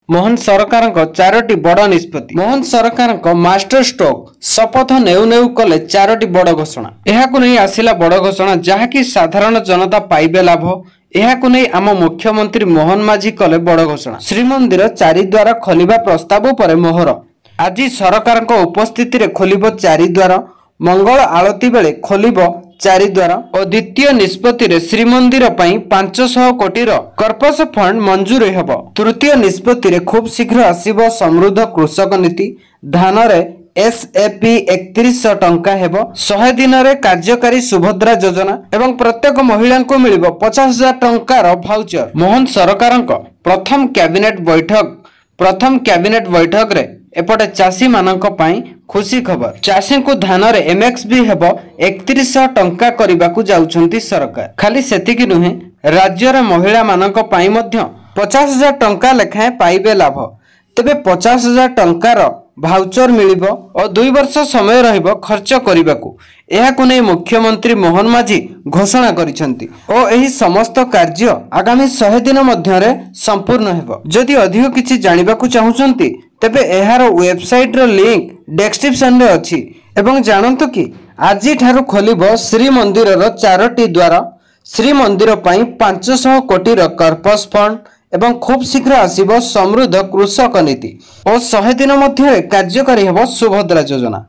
मोहन सरकार चारोटी बड़ निष्पत्ति। मोहन सरकार मास्टर स्ट्रोक शपथ नेउ नेउ कले चारोटी बड़ घोषणा। एहाकु नै आसिला बड़ घोषणा जहाँकि साधारण जनता पाइबे लाभ। एहाकु नै आम मुख्यमंत्री मोहन माझी कले बड़ घोषणा। श्रीमंदिर चारिद्वार खोलिबा प्रस्ताव पर मोहर। आज सरकार उपस्थिति रे खोलिबो चारिद्वार। मंगल आलती बेले खोलिबो चारिद्वार और द्वितीय निष्पत्ति रे श्रीमंदिर पई 500 कोटी कर्पस फंड मंजूर हेब। तृतीय निष्पत्ति रे खूब शीघ्र आसीबो समृद्ध कृषक नीति। धान रे SAP 3100 टंका हेब। 100 दिन रे कार्यकारी सुभद्रा योजना एवं प्रत्येक महिला को मिलिबो 50,000 टंकार भाउचर। मोहन सरकार प्रथम कैबिनेट बैठक रे एपटे चाषी मानक पई खुशी खबर। चाषी को धान रे MXP हेबो 3100 टंका करबा को जाउछंती सरकार। खाली सेतिकी नुहे राज्य रे महिला मानक पई मध्य 50,000 टंका लेखाए पाइबे लाभ। तबे 50,000 टंकार भाउचर मिलिबो और 2 वर्ष समय रहिबो खर्च करिबाकू। एहाकु नै मुख्यमंत्री मोहन माझी घोषणा करिसंती और एही समस्त कार्य आगामी 100 दिन मध्य रे संपूर्ण हेबो। जदि अधिक किछि जानिबाकू चाहुचंती तेबे एहार वेबसाइट रो लिंक डिस्क्रिप्शन रे अछि। एवं जानंतु कि आज ठारू खोलिबो श्रीमंदिर रो 4टी द्वार। श्रीमंदिर पई 500 कोटी कर्पस फंड एवं खूब शीघ्र आसीबो समृद्ध कृषक नीति और 100 दिन मध्य कार्यकारी हेबो सुभद्रा योजना।